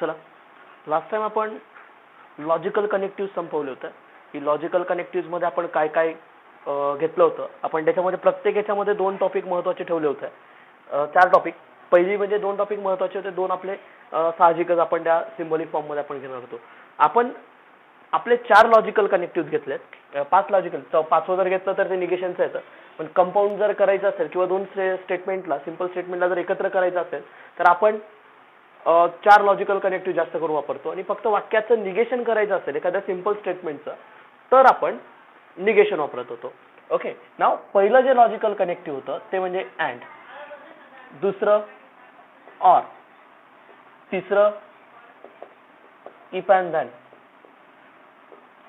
चला, last time आपण logical connective संपवले होतं. की लॉजिकल कनेक्टिव्ह मध्ये आपण काय काय घेतलं होतं. आपण त्याच्यामध्ये प्रत्येक याच्यामध्ये 2 टॉपिक महत्त्वाचे ठेवले होते. 4 टॉपिक. पहिली म्हणजे 2 टॉपिक महत्त्वाचे होते. 2 आपले साहजिकच आपण त्या सिम्बॉलिक फॉर्म मध्ये आपण घेणार होतो. आपण आपले 4 लॉजिकल कनेक्टिव्ह घेतलेत. 5 लॉजिकल. पाचवं जर घेतलं तर ते निगेशनचं येतं. पण कंपाऊंड जर करायचं असेल किंवा 2 स्टेटमेंटला सिंपल स्टेटमेंटला जर एकत्र करायचं असेल तर आपण 4 लॉजिकल कनेक्टिव्ह जास्त करून वापरतो. आणि फक्त वाक्याचं निगेशन करायचं असेल एखाद्या सिंपल स्टेटमेंटचं तर आपण निगेशन वापरत होतो. ओके. नाव पहिलं जे लॉजिकल कनेक्टिव्ह होतं ते म्हणजे अँड, दुसरं ऑर, तिसरं इफ अँड देन,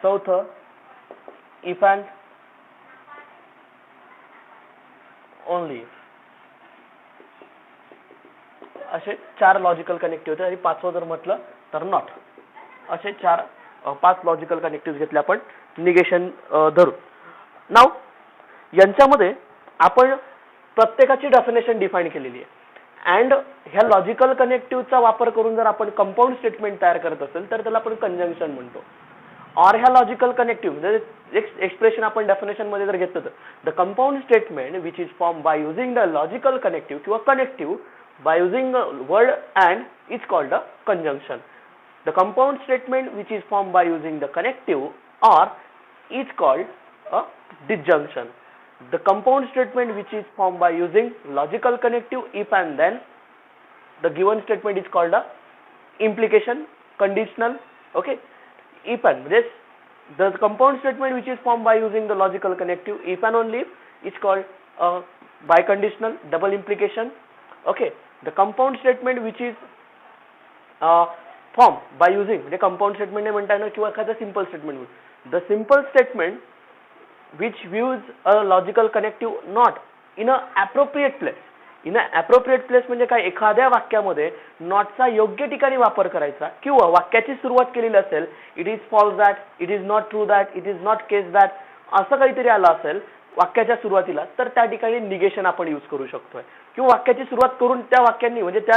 चौथं इफ अँड ओनली. असे 4 लॉजिकल कनेक्टिव्ह होते. आणि पाचवं जर म्हटलं तर नॉट. असे 5 लॉजिकल कनेक्टिव्ह घेतले आपण निगेशन धरून. नाव यांच्यामध्ये आपण प्रत्येकाची डेफिनेशन डिफाइन केलेली आहे. अँड ह्या लॉजिकल कनेक्टिव्हचा वापर करून जर आपण कंपाऊंड स्टेटमेंट तयार करत असेल तर त्याला आपण कंजंक्शन म्हणतो. ऑर ह्या लॉजिकल कनेक्टिव्ह म्हणजे एक्सप्रेशन आपण डेफिनेशन मध्ये जर घेतलं तर the compound statement which is form by using the logical connective किंवा connective by using the word and is called a conjunction. The compound statement which is formed by using the connective or is called a disjunction. The compound statement which is formed by using logical connective if and then, the given statement is called a implication conditional. Okay. If and this, the compound statement which is formed by using the logical connective if and only is called a biconditional double implication. Okay. The compound statement which is formed by using the compound statement ने म्हणता येणार किंवा एखादा simple statement. The simple statement which views a logical connective not in a appropriate place. In a appropriate place म्हणजे काय, एखाद्या वाक्यामध्ये नॉटचा योग्य ठिकाणी वापर करायचा किंवा वाक्याची सुरुवात केलेली असेल it is false that, it is not true that, it is not case that असं काहीतरी आलं असेल वाक्याच्या सुरुवातीला तर त्या ठिकाणी निगेशन आपण यूज करू शकतोय. किंवा वाक्याची सुरुवात करून त्या वाक्यांनी म्हणजे त्या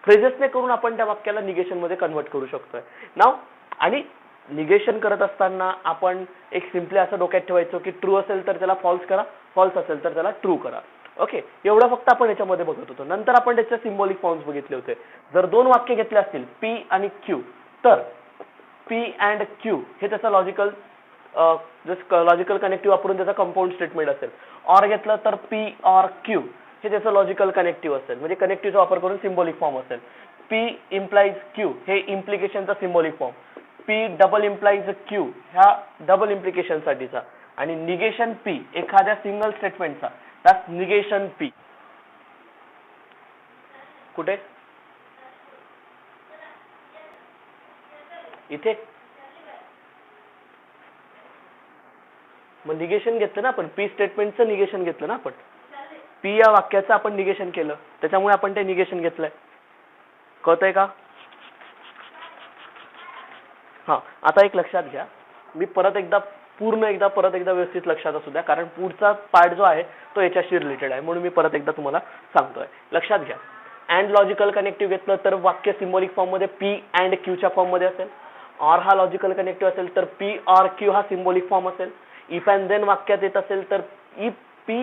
फ्रेजेसने करून आपण त्या वाक्याला निगेशन मध्ये कन्वर्ट करू शकतोय. नाव आणि निगेशन करत असताना आपण एक सिम्पली असं डोक्यात ठेवायचं की ट्रू असेल तर त्याला फॉल्स करा, फॉल्स असेल तर त्याला ट्रू करा. ओके. एवढं फक्त आपण याच्यामध्ये बघत होतो. नंतर आपण त्याचे सिम्बॉलिक फॉर्म्स बघितले होते. जर 2 वाक्य घेतले असतील पी आणि क्यू तर पी अँड क्यू हे त्याचं लॉजिकल लॉजिकल कनेक्टिव्ह वापरून त्याचा कंपाऊंड स्टेटमेंट असेल. ऑर घेतलं तर पी ऑर क्यू हे त्याचं लॉजिकल कनेक्टिव्ह असेल म्हणजे कनेक्टिव्हचा वापर करून सिम्बॉलिक फॉर्म असेल. पी इम्प्लाइज क्यू हे इम्प्लिकेशनचा symbolic form. P double implies Q ह्या डबल इम्प्लिकेशन साठीचा. आणि निगेशन पी एखाद्या सिंगल स्टेटमेंटचा दॅट्स निगेशन पी. कुठे इथे मग निगेशन घेतलं ना आपण, पी स्टेटमेंटचं निगेशन घेतलं ना आपण, पी या वाक्याचं आपण निगेशन केलं त्याच्यामुळे आपण ते निगेशन घेतलंय. कळतंय का? हा. आता एक लक्षात घ्या, मी परत एकदा व्यवस्थित लक्षात असू द्या कारण पुढचा पार्ट जो आहे तो याच्याशी रिलेटेड आहे म्हणून मी परत एकदा तुम्हाला सांगतोय. लक्षात घ्या. अँड लॉजिकल कनेक्टिव्ह घेतलं तर वाक्य सिम्बॉलिक फॉर्म मध्ये पी अँड क्यूच्या फॉर्म मध्ये असेल. ऑर हा लॉजिकल कनेक्टिव्ह असेल तर पी ऑर क्यू हा सिम्बॉलिक फॉर्म असेल. इफ अँड देन वाक्यात येत असेल तर इफ पी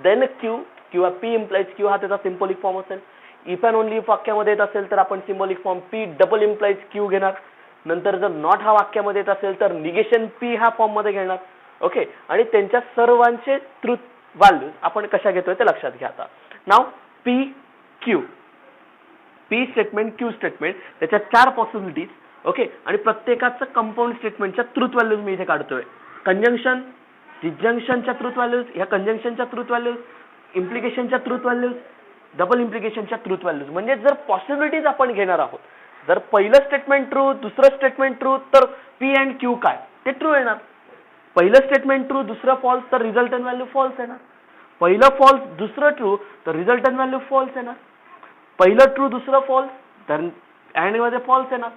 देन क्यू किंवा पी इम्प्लाइज क्यू हा त्याचा सिम्बॉलिक फॉर्म असेल. इफ अँड ओनली वाक्यामध्ये येत असेल तर आपण symbolic form P double implies Q घेणार. नंतर जर नॉट हा वाक्यामध्ये येत असेल तर निगेशन पी हा फॉर्म मध्ये घेणार. ओके. आणि त्यांच्या सर्वांचे ट्रूथ व्हॅल्यूज आपण कशा घेतोय ते लक्षात घ्या. आता नाव P Q, P statement Q statement त्याच्या 4 पॉसिबिलिटीज. ओके. आणि प्रत्येकाचं कंपाऊंड स्टेटमेंटच्या ट्रूथ व्हॅल्यूज मी इथे काढतोय. कंजंक्शन, डिसजंक्शनच्या ट्रूथ व्हॅल्यूज, ह्या कंजंक्शनच्या ट्रूथ व्हॅल्यूज, इम्प्लिकेशनच्या ट्रूथ व्हॅल्यूज, डबल इम्प्लिकेशनच्या ट्रूथ व्हॅल्यूज. म्हणजे जर पॉसिबिलिटीज आपण घेणार आहोत, जर पहिलं स्टेटमेंट ट्रू दुसरं स्टेटमेंट ट्रू तर पी अँड क्यू काय ते ट्रू येणार. पहिलं स्टेटमेंट ट्रू दुसरं फॉल्स तर रिझल्टंट व्हॅल्यू फॉल्स येणार. पहिलं फॉल्स दुसरं ट्रू तर रिझल्टंट व्हॅल्यू फॉल्स येणार. पहिलं ट्रू दुसरं फॉल्स तर अँड मध्ये फॉल्स येणार.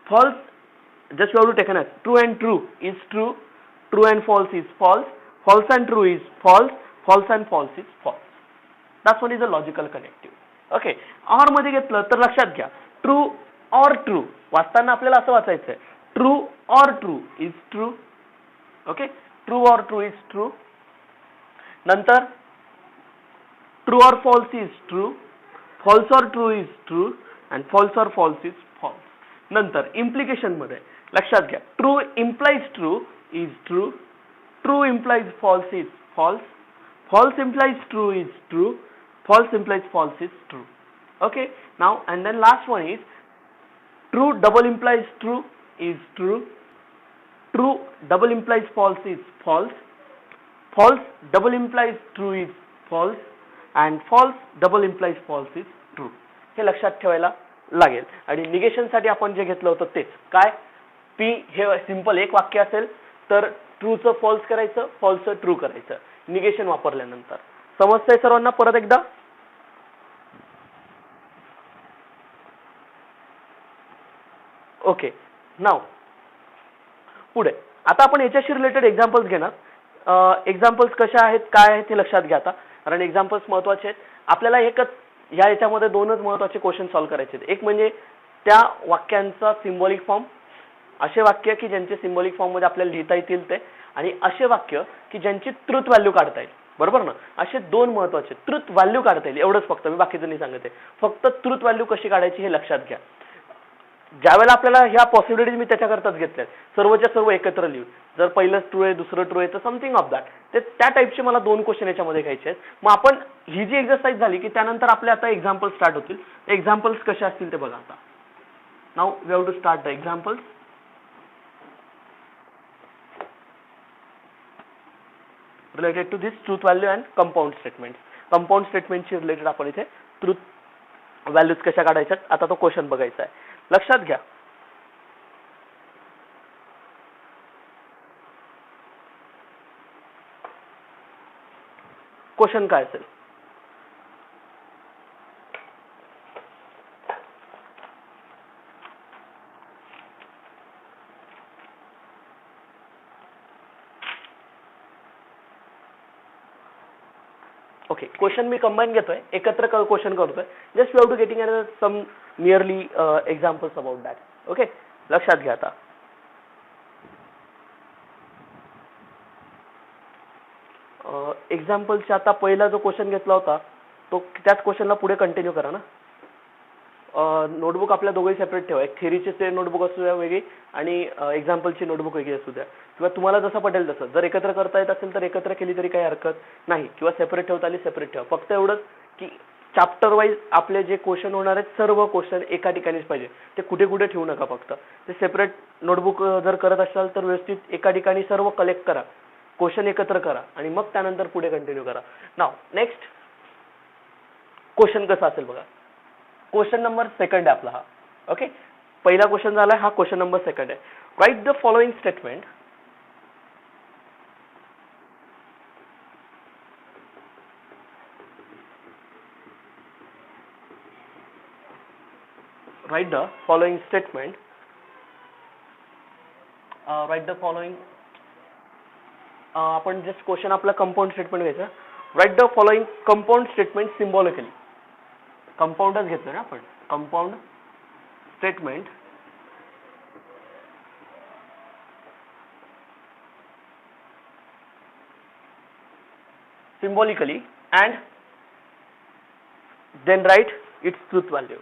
False just you have to take an true and true is true, true and false is false, false and true is false, false and false is false. That's what is a logical connective. Okay. OR मध्ये घेतलं तर लक्षात घ्या true or true वाचताना आपल्याला असं वाचायचं आहे, true or true is true. Okay, true or true is true. नंतर true or false is true, false or true is true and false or false is false. नंतर इम्प्लिकेशन मध्ये लक्षात घ्या, true implies true is true, true implies false is false, false implies true is true, false implies false is true. Okay, now and then last one is true double implies true is true, true double implies false is false, false double implies true is false and false double implies false is true. हे लक्षात ठेवायला लागेल. आणि negation साठी आपण जे घेतलं होतं तेच काय, पी हे सिंपल एक वाक्य असेल तर ट्रूचं फॉल्स करायचं, फॉल्सचं ट्रू करायचं निगेशन वापरल्यानंतर. समजतंय सर्वांना परत एकदा? ओके, नाव पुढे आता आपण याच्याशी रिलेटेड एक्झाम्पल्स घेणार. एक्झाम्पल्स कशा आहेत काय आहेत हे लक्षात घ्या आता, कारण एक्झाम्पल्स महत्वाचे आहेत. आपल्याला एकच याच्यामध्ये दोनच महत्वाचे क्वेश्चन सॉल्व्ह करायचे आहेत. एक म्हणजे त्या वाक्यांचा सिम्बॉलिक फॉर्म, असे वाक्य की ज्यांचे सिम्बॉलिक फॉर्म मध्ये आपल्याला लिहिता येतील ते, आणि असे वाक्य की ज्यांची ट्रुथ व्हॅल्यू काढता येईल. बरोबर ना, असे दोन महत्वाचे. ट्रुथ व्हॅल्यू काढता येईल एवढंच फक्त, मी बाकीचं नाही सांगते. फक्त ट्रुथ व्हॅल्यू कशी काढायची हे लक्षात घ्या. ज्यावेळेला आपल्याला ह्या पॉसिबिलिटीज मी त्याच्याकरताच घेतल्या, सर्वच्या सर्व एकत्र लिहून, जर पहिलं ट्रू आहे दुसरं ट्रू आहे तर समथिंग ऑफ दॅट, ते त्या टाईपचे मला दोन क्वेश्चन याच्यामध्ये घ्यायचे आहेत. मग आपण ही जी एक्सरसाइज झाली की त्यानंतर आपले आता एक्झाम्पल्स स्टार्ट होतील. एक्झाम्पल्स कसे असतील ते बघा आता. Now we have to start the examples. Related to this truth value and compound statement. Compound स्टेटमेंटशी रिलेटेड आपण इथे ट्रूथ व्हॅल्यूज कशा काढायच्या आता तो क्वेश्चन बघायचा आहे. लक्षात घ्या, क्वेश्चन काय असेल, ओके. क्वेश्चन मी कंबाईन घेतोय, एकत्र क्वेश्चन करतोय. Just you have to getting some nearly examples about that. Okay, लक्षात घ्या आता. एक्झाम्पलचा आता पहिला जो क्वेश्चन घेतला होता तो त्याच क्वेश्चनला पुढे कंटिन्यू करा ना. नोटबुक आपल्या दोघे सेपरेट ठेवा. एक थेरीची नोटबुक असू द्या वेगळी आणि एक्झाम्पलची नोटबुक वेगळी असू द्या, किंवा तुम्हाला जसं पटेल तसं. जर एकत्र करता येत असेल तर एकत्र केली तरी काही हरकत नाही, किंवा सेपरेट ठेवता आली सेपरेट ठेवा. फक्त एवढंच की चॅप्टर वाईज आपले जे क्वेश्चन होणार आहेत सर्व क्वेश्चन एका ठिकाणीच पाहिजे, ते कुठे कुठे ठेवू नका. फक्त ते सेपरेट नोटबुक जर करत असाल तर व्यवस्थित एका ठिकाणी सर्व कलेक्ट करा, क्वेश्चन एकत्र करा आणि मग त्यानंतर पुढे कंटिन्यू करा. नाव नेक्स्ट क्वेश्चन कसा असेल बघा. क्वेश्चन नंबर सेकंड आहे आपला हा. ओके, पहिला क्वेश्चन झाला, हा क्वेश्चन नंबर सेकंड आहे. Write the following statement. Write the following statement. Write the following. आपण जस्ट क्वेश्चन आपला कंपाऊंड स्टेटमेंट घ्यायचं. Write the following compound statement symbolically. कंपाऊंडच घेतलं ना आपण, compound statement symbolically and then write its truth value.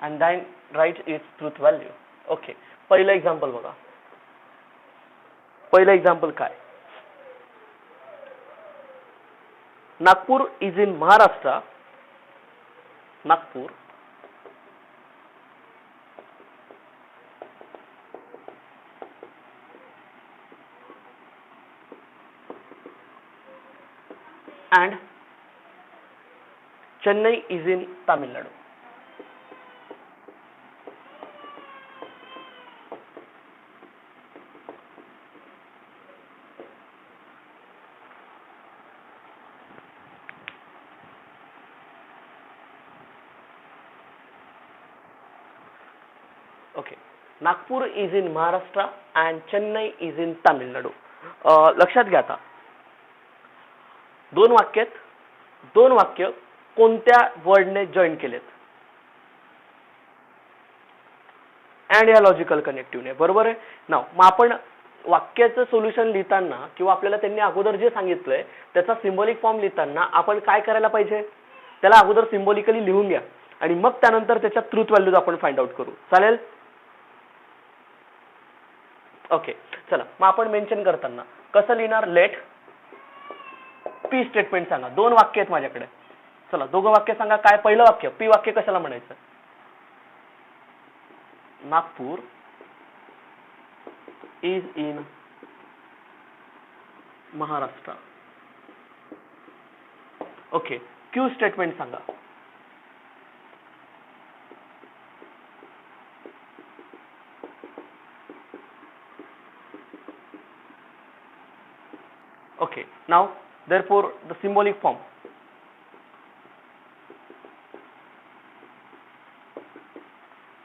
And then write its truth value. Okay, पहिलं example बघा. पहिलं एक्झाम्पल काय, Nagpur is in Maharashtra. Nagpur and Chennai is in Tamil Nadu. Okay, Nagpur is in Maharashtra and Chennai is in Tamil Nadu. लक्षात घ्या आता, दोन वाक्य कोणत्या वर्डने जॉईन केलेत? अँड या लॉजिकल कनेक्टिव्हने, बरोबर आहे ना. मग आपण वाक्याचं सोल्युशन लिहिताना किंवा आपल्याला त्यांनी अगोदर जे सांगितलंय त्याचा सिम्बॉलिक फॉर्म लिहिताना आपण काय करायला पाहिजे? त्याला अगोदर सिम्बॉलिकली लिहून घ्या आणि मग त्यानंतर त्याच्या ट्रूथ व्हॅल्यूज आपण फाइंड आउट करू. चालेल? ओके, चला मग आपण मेन्शन करताना कसं लिहिणार? लेट पी स्टेटमेंट सांगा. दोन वाक्य आहेत माझ्याकडे. चला दोघं वाक्य सांगा. काय पहिलं वाक्य? पी वाक्य कशाला म्हणायचं? Nagpur is in Maharashtra. Okay, Q statement सांगा. Okay, now therefore the symbolic form.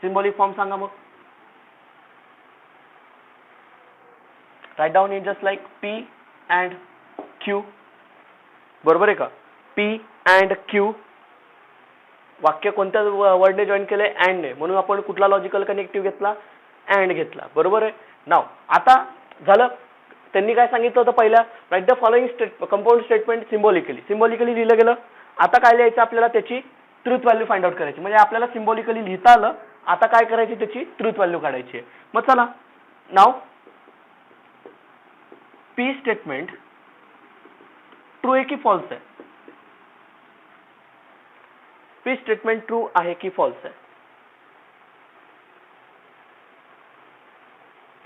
Symbolic form सांगा मग. Write down it just like P and Q. बरोबर आहे का? P and Q. वाक्य कोणत्या वर्डने जॉईन केले? अँड ने. म्हणून आपण कुठला लॉजिकल कनेक्टिव्ह घेतला? अँड घेतला. बरोबर आहे. नाव आता झालं. त्यांनी काय सांगितलं होतं पहिल्या? Right the following compound statement symbolically लिहिलं गेलं. आता काय लिहायचं आपल्याला? त्याची ट्रूथ व्हॅल्यू फाइंड आउट करायची. म्हणजे आपल्याला सिम्बॉलिकली लिहिता आलं. आता काय करायची? त्याची ट्रूथ व्हॅल्यू काढायची आहे. मग चला नाव पी स्टेटमेंट ट्रू आहे की फॉल्स आहे? पी स्टेटमेंट ट्रू आहे की फॉल्स आहे?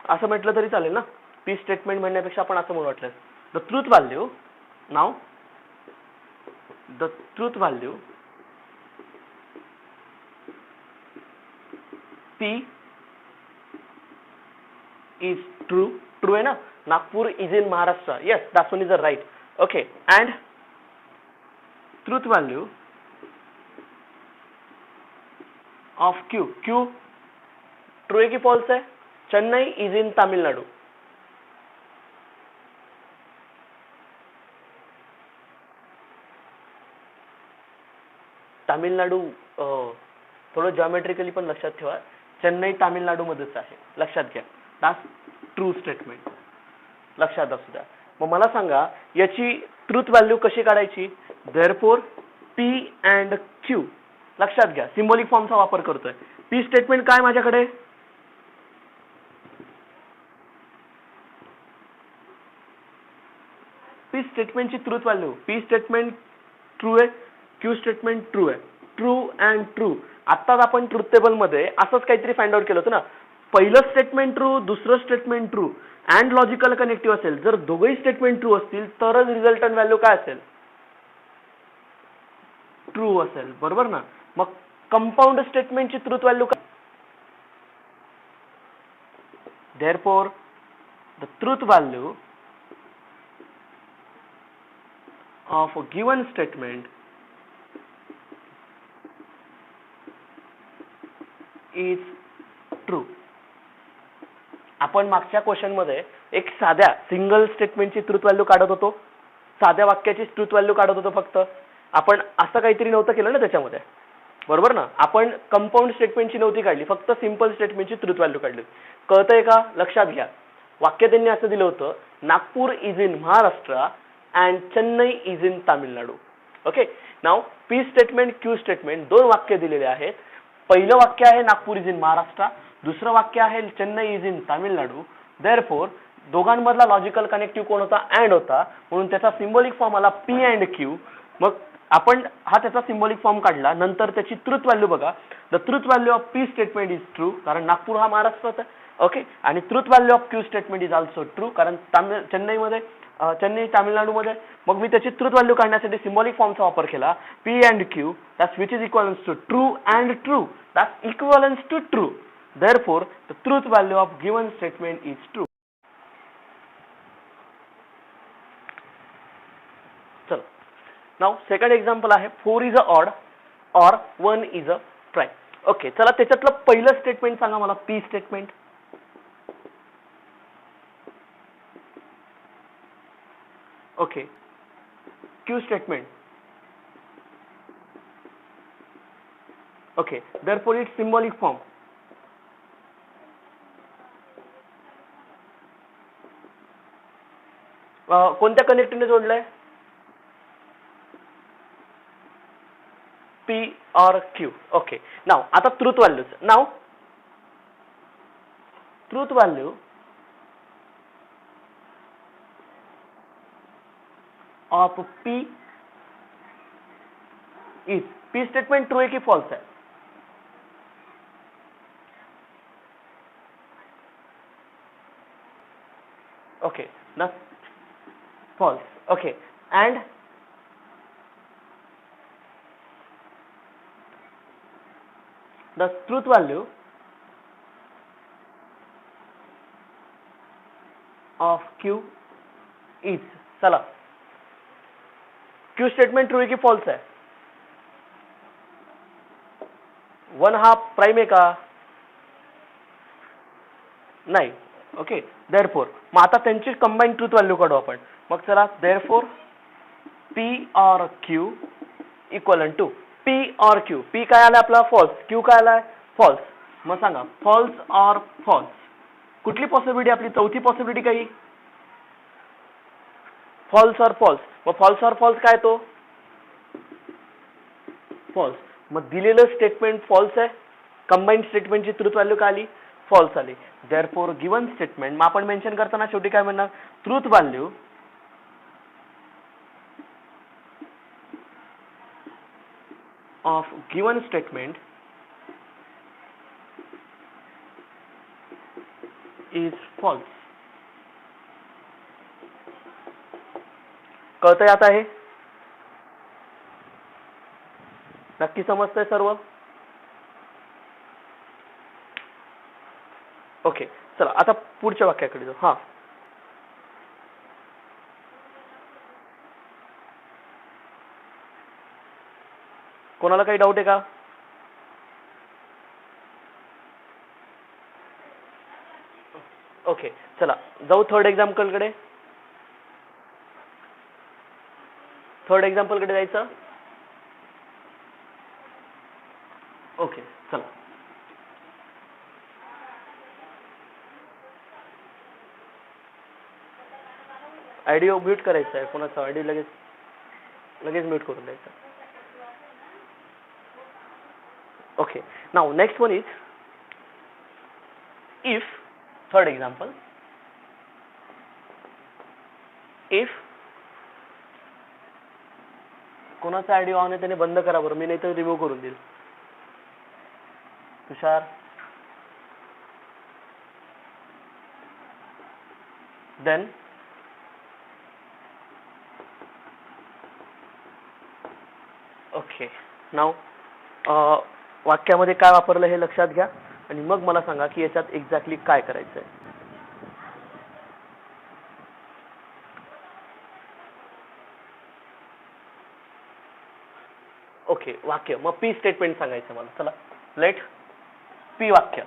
असं म्हटलं तरी चालेल ना. पी स्टेटमेंट म्हणण्यापेक्षा आपण असं म्हणू वाटलं. The truth value now the truth value P is true. True है ना? Nagpur is in Maharashtra. Yes, that one is the right. Okay, and truth value of Q. Q true है कि false है? Chennai is in Tamil Nadu. Tamil Nadu थोडं जॉमेट्रिकली पण लक्षात ठेवा. चेन्नई तामिळनाडू मध्येच आहे. लक्षात घ्या. That's true statement. लक्षात असू द्या. मग मला सांगा याची ट्रूथ व्हॅल्यू कशी काढायची? Therefore P and Q. लक्षात घ्या. सिम्बॉलिक फॉर्मचा वापर करतोय. P स्टेटमेंट काय माझ्याकडे? P स्टेटमेंटची truth value. P statement true आहे. Q स्टेटमेंट ट्रू आहे. True and true. आत्ताच आपण ट्रूथ टेबल मध्ये असंच काहीतरी फाइंड आउट केलं होतं ना. पहिलं स्टेटमेंट ट्रू, दुसरं statement true and logical connective असेल. जर दोघंही स्टेटमेंट ट्रू असतील तरच रिझल्टंट व्हॅल्यू काय असेल? ट्रू असेल. बरोबर ना. मग कंपाऊंड स्टेटमेंटची ट्रूथ व्हॅल्यू काय? Therefore the truth value of a given statement is true. आपण मागच्या क्वेश्चन मध्ये एक साध्या सिंगल स्टेटमेंटची ट्रूथ व्हॅल्यू काढत होतो. साध्या वाक्याची ट्रूथ व्हॅल्यू काढत होतो फक्त. आपण असं काहीतरी नव्हतं केलं ना त्याच्यामध्ये. बरोबर ना. आपण कंपाऊंड स्टेटमेंटची नव्हती काढली. फक्त सिंपल स्टेटमेंटची ट्रूथ व्हॅल्यू काढली. कळतंय का? लक्षात घ्या. वाक्य त्यांनी असं दिलं होतं, Nagpur is in Maharashtra and Chennai is in Tamil Nadu. Okay. Now P statement Q statement दोन वाक्य दिलेले आहेत. पहिलं वाक्य आहे नागपूर इज इन महाराष्ट्र. दुसरं वाक्य आहे Chennai is in Tamil Nadu. Therefore दोघांमधला लॉजिकल कनेक्टिव्ह कोण होता? अँड होता. म्हणून त्याचा सिम्बॉलिक फॉर्म आला P अँड Q. मग आपण हा त्याचा सिम्बॉलिक फॉर्म काढला. नंतर त्याची ट्रूथ व्हॅल्यू बघा. The truth value of P statement is true कारण नागपूर हा महाराष्ट्रात आहे. ओके. आणि truth value of Q statement is also true कारण चेन्नई तामिळनाडूमध्ये. मग मी त्याची ट्रूथ व्हॅल्यू काढण्यासाठी सिम्बॉलिक फॉर्मचा वापर केला. P and Q that's which is equivalence to true and true. That's equivalence to true. Therefore the truth value of given statement is true. चलो नाउ सेकंड एक्झाम्पल आहे 4 इज अ ऑड और 1 is a prime. Okay. चला त्याच्यातलं पहिलं statement सांगा मला. P statement. Okay, Q statement. Okay, therefore its symbolic form. कोणत्या कनेक्टरने जोडलंय? P or Q. Okay. Now आता truth values. Now truth value of P is, P statement true है कि false है? Okay, now false. Okay, and the truth value of Q is, चला Q statement true है कि false है? 1/2 prime है का? नाही. ओके, देअरफोर मग आता त्यांची कंबाईन ट्रूथ व्हॅल्यू काढू आपण. मग चला, देअरफोर P और Q इक्वल टू P और Q. P काय आलाय आपला? फॉल्स. Q काय आलाय? फॉल्स. मग सांगा फॉल्स और फॉल्स. कुठली पॉसिबिलिटी आपली? चौथी पॉसिबिलिटी काही? फॉल्स और फॉल्स. मग फॉल्स और फॉल्स काय तो? फॉल्स. मग दिलेलं स्टेटमेंट फॉल्स आहे. कंबाईन स्टेटमेंटची ट्रूथ व्हॅल्यू काय आली? फॉल्स आली. देअरफोर गिवन स्टेटमेंट, मग आपण मेन्शन करताना शेवटी काय म्हणणार? Truth value of given statement is false. कळतंय आता? हे नक्की समजतंय सर्व? ओके, चला आता पुढच्या वाक्याकडे जाऊ. हा, कोणाला काही डाऊट आहे का? ओके, चला जाऊ थर्ड एक्झाम्पल कडे. थर्ड एक्झाम्पल कडे जायचं. ओके, चला. ऑडिओ म्यूट करायचा आहे. कोणाचा ऑडिओ लगेच म्यूट करून द्यायचा. Okay, now next one is if. Third example, if कोणाचा ऑडिओ ऑन आहे त्याने बंद करा बरं, मी नाही तर रिमूव्ह करून देईल. तुषार, देन ओके. नाउ वाक्यामध्ये काय वापरलं हे लक्षात घ्या आणि मग मला सांगा की याच्यात एक्झॅक्टली काय करायचंय. ओके, वाक्य. मग पी स्टेटमेंट सांगायचं मला. चला, लेट पी वाक्य.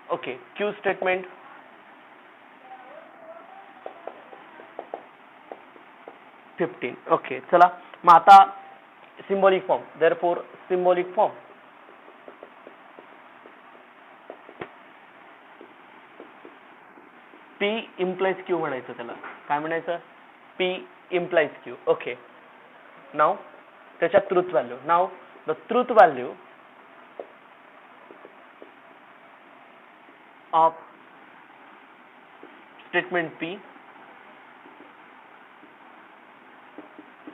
Okay, Q statement. ओके, चला मग आता symbolic form. Therefore symbolic form P implies Q म्हणायचं. त्याला काय म्हणायचं? P implies Q. Okay, now त्याच्या truth value. Now the truth value of statement P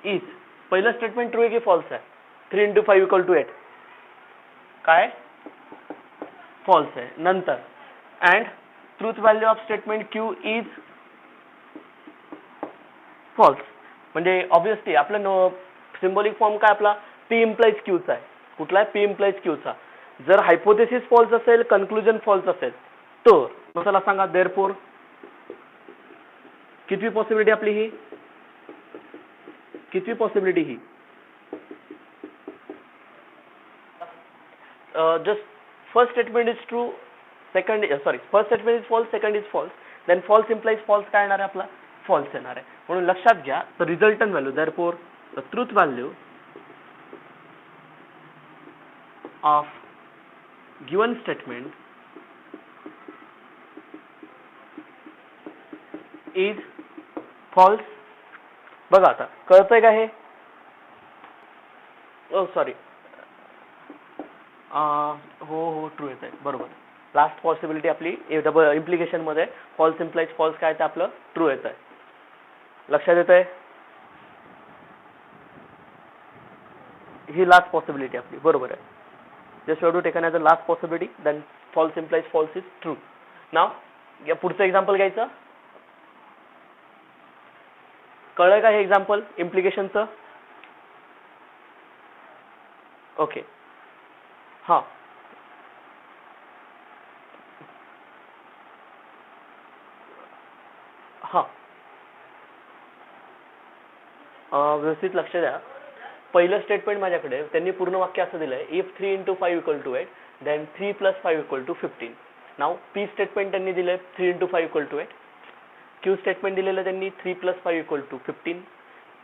is, पहिलं स्टेटमेंट ट्रू आहे की फॉल्स आहे? 3 × 5 = 8. काय? फॉल्स आहे. नंतर and truth value of statement Q is false. म्हणजे ऑब्विसली आपलं सिम्बॉलिक फॉर्म काय आपला? P implies Q चा आहे. कुठला आहे? P implies Q चा. जर हायपोथेसिस फॉल्स असेल, कन्क्लुजन फॉल्स असेल तर मग चला सांगा देअरफॉर कितवी पॉसिबिलिटी आपली ही? कितवी पॉसिबिलिटी ही? Just first statement is true, second sorry first statement is false, second is false, then false implies false काय येणार आहे आपला, फॉल्स येणार आहे. म्हणून लक्षात घ्या the resultant value therefore the truth value of given statement is false. बघा आता कळतंय का हे? सॉरी हो ट्रू येत आहे बरोबर. लास्ट पॉसिबिलिटी आपली इम्प्लिकेशन मध्ये फॉल्स इम्प्लाइज फॉल्स काय ते आपलं ट्रू येत आहे. लक्षात येत आहे? ही लास्ट पॉसिबिलिटी आपली बरोबर आहे. Just you have to taken as a last possibility then false implies false is true. Now या पुढचं एक्झाम्पल घ्यायचं. कळलं का हे एक्झाम्पल इम्प्लिकेशनचं? ओके हां हां व्यवस्थित लक्ष द्या. पहिलं स्टेटमेंट माझ्याकडे त्यांनी पूर्ण वाक्य असं दिलंय इफ 3 × 5 = 8 देन 3 + 5 = 15. नाव पी स्टेटमेंट त्यांनी दिलंय 3 × 5 = 8. क्यू स्टेटमेंट दिलेलं त्यांनी 3 + 5 = 15.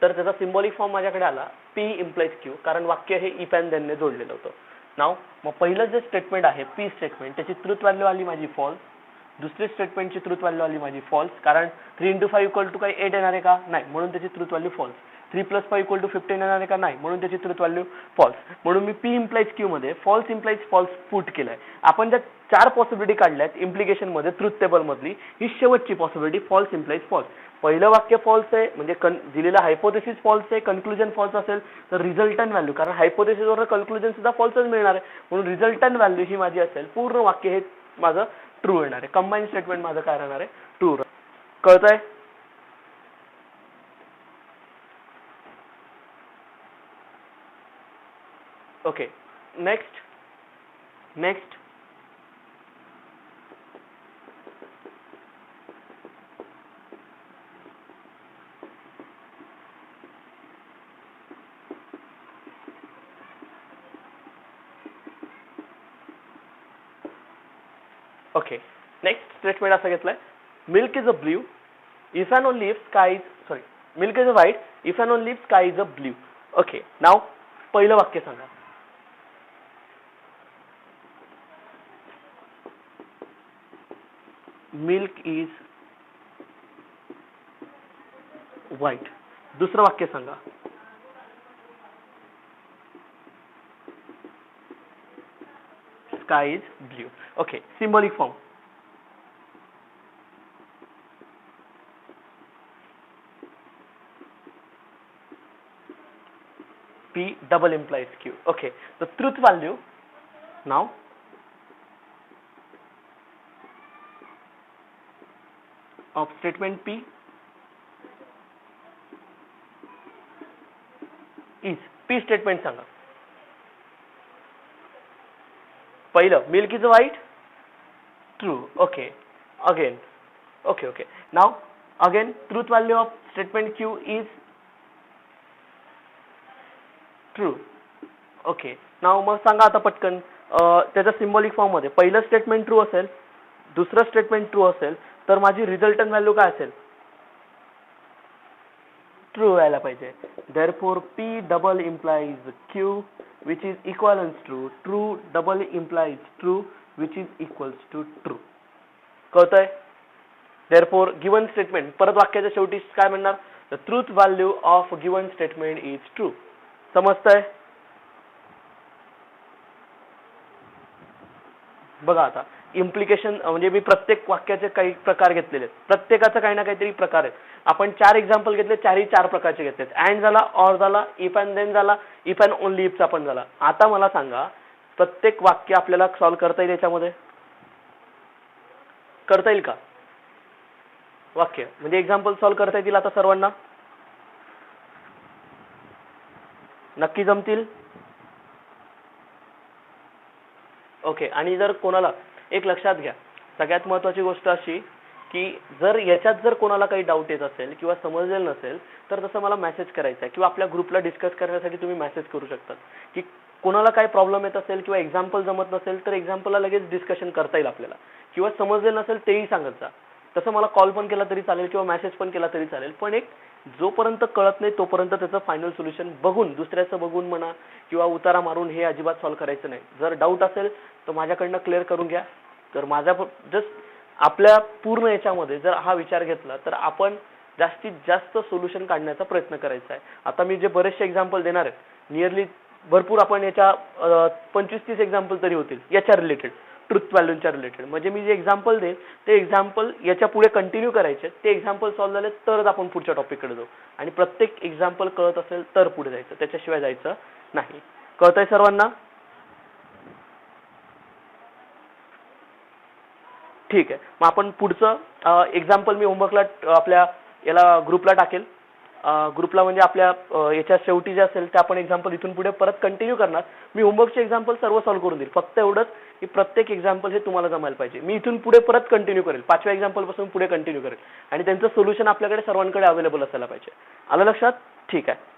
तर त्याचा सिम्बॉलिक फॉर्म माझ्याकडे आला पी इम्प्लाइज क्यू, कारण वाक्य हे इफ अँड देनने जोडलेलं होतं. नाव मग पहिलं जे स्टेटमेंट आहे पी स्टेटमेंट त्याची ट्रूथ व्हॅल्यू आली माझी फॉल्स. दुसरी स्टेटमेंटची ट्रूथ व्हॅल्यू आली माझी फॉल्स, कारण 3 × 5 = काय 8 येणार आहे का? नाही, म्हणून त्याची ट्रूथ व्हॅल्यू फॉल्स. 3 + 5 = 15 येणार आहे का? नाही, म्हणून त्याची ट्रूथ व्हॅल्यू फॉल्स. म्हणून मी पी इम्प्लाइज क्यू मध्ये फॉल्स इम्प्लाइज फॉल्स पुट केलंय. आपण ज्या 4 पॉसिबिलिटी काढल्यात इम्प्लिकेशन मध्ये ट्रूथ टेबल मधली ही शेवटची पॉसिबिलिटी फॉल्स इम्प्लाइज फॉल्स. पहिलं वाक्य फॉल्स आहे म्हणजे दिलेला हायपोथेसिस फॉल्स आहे, कन्क्लुजन फॉल्स असेल तर रिझल्टंट व्हॅल्यू, कारण हायपोथेसिस वर कन्क्लुजन सुद्धा फॉल्सच मिळणार आहे, म्हणून रिझल्टंट व्हॅल्यू ही माझी असेल पूर्ण वाक्य हे माझं ट्रू येणार आहे. कंबाईन स्टेटमेंट माझं काय राहणार आहे? ट्रू. कळतंय? Okay next okay next statement असं घेतलंय milk is a blue if and only if sky is sorry milk is a white if and only if sky is a blue. Okay now पहिलं वाक्य सांगा. Milk is white. दुसरं वाक्य सांगा. Sky is blue. Okay symbolic form. P double implies Q. Okay, the truth value now of statement P is P statement सांगा. पहिलं milk is white, true. Okay, again. Okay. Now again truth value of statement Q is true. Okay now मग सांगा आता पटकन त्याच्या symbolic form मध्ये पहिलं statement true असेल, दुसरं स्टेटमेंट ट्रू असेल तर माझी रिझल्टंट व्हॅल्यू काय असेल? ट्रू यायला पाहिजे. Therefore P double implies Q which is equivalence to true double implies true which is equals to true. कळतंय? देअरफॉर गिवन स्टेटमेंट परत वाक्याच्या शेवटी काय म्हणणार? The truth value of given statement is true. समजतंय? बघा आता इम्प्लिकेशन म्हणजे मी प्रत्येक वाक्याचे काही प्रकार घेतलेले आहेत, प्रत्येकाचा काही ना काहीतरी प्रकार आहेत. आपण 4 एक्झाम्पल घेतले, 4 प्रकारचे घेतलेत. अँड झाला, ऑर झाला, इफ अँड देन झाला, इफ अँड ओनली इफचा पण झाला. आता मला सांगा प्रत्येक वाक्य आपल्याला सॉल्व्ह करता येईल याच्यामध्ये? करता येईल का? वाक्य म्हणजे एक्झाम्पल सॉल्व्ह करता येतील आता सर्वांना? नक्की जमतील? ओके आणि जर कोणाला एक लक्षात घ्या सगळ्यात महत्त्वाची गोष्ट अशी की जर याच्यात जर कोणाला काही डाऊट येत असेल किंवा समजलेलं नसेल तर तसं मला मेसेज करायचा आहे किंवा आपल्या ग्रुपला डिस्कस करण्यासाठी तुम्ही मेसेज करू शकता की कोणाला काय प्रॉब्लेम येत असेल किंवा एक्झाम्पल जमत नसेल तर एक्झाम्पलला लगेच डिस्कशन करता येईल आपल्याला किंवा समजले नसेल तेही सांगत जा. तसं मला कॉल पण केला तरी चालेल किंवा मेसेज पण केला तरी चालेल, पण एक जोपर्यंत कळत नाही तोपर्यंत त्याचं फायनल सोल्युशन बघून दुसऱ्याचं बघून म्हणा किंवा उतारा मारून हे अजिबात सॉल्व्ह करायचं नाही. जर डाऊट असेल तर माझ्याकडनं क्लिअर करून घ्या. तर माझ्या जस्ट आपल्या पूर्ण याच्यामध्ये जर हा विचार घेतला तर आपण जास्तीत जास्त सोल्युशन काढण्याचा प्रयत्न करायचा आहे. आता मी जे बरेचसे एक्झाम्पल देणार आहे नियरली भरपूर आपण याच्या 25-30 एक्झाम्पल तरी होतील याच्या रिलेटेड, ट्रुथ व्हॅल्यूच्या रिलेटेड. म्हणजे मी जे एक्झाम्पल देईन ते एक्झाम्पल याच्या पुढे कंटिन्यू करायचे. ते एक्झाम्पल सॉल्व्ह झाले तरच आपण पुढच्या टॉपिककडे जाऊ आणि प्रत्येक एक्झाम्पल कळत असेल तर पुढे जायचं, त्याच्याशिवाय जायचं नाही. कळतंय सर्वांना? ठीक आहे. मग आपण पुढचं एक्झाम्पल मी होमवर्कला आपल्या याला ग्रुपला टाकेल. ग्रुपला म्हणजे आपल्या याच्या शेवटी जे असेल ते आपण एक्झाम्पल इथून पुढे परत कंटिन्यू करणार. मी होमवर्कचे एक्झाम्पल सर्व सॉल्व्ह करून देईल. फक्त एवढंच की प्रत्येक एक्झाम्पल हे तुम्हाला जमायला पाहिजे. मी इथून पुढे परत कंटिन्यू करेल, 5व्या एक्झाम्पल पासून पुढे कंटिन्यू करेल आणि त्यांचं सोल्युशन आपल्याकडे सर्वांकडे अवेलेबल असायला पाहिजे. आलं लक्षात? ठीक आहे.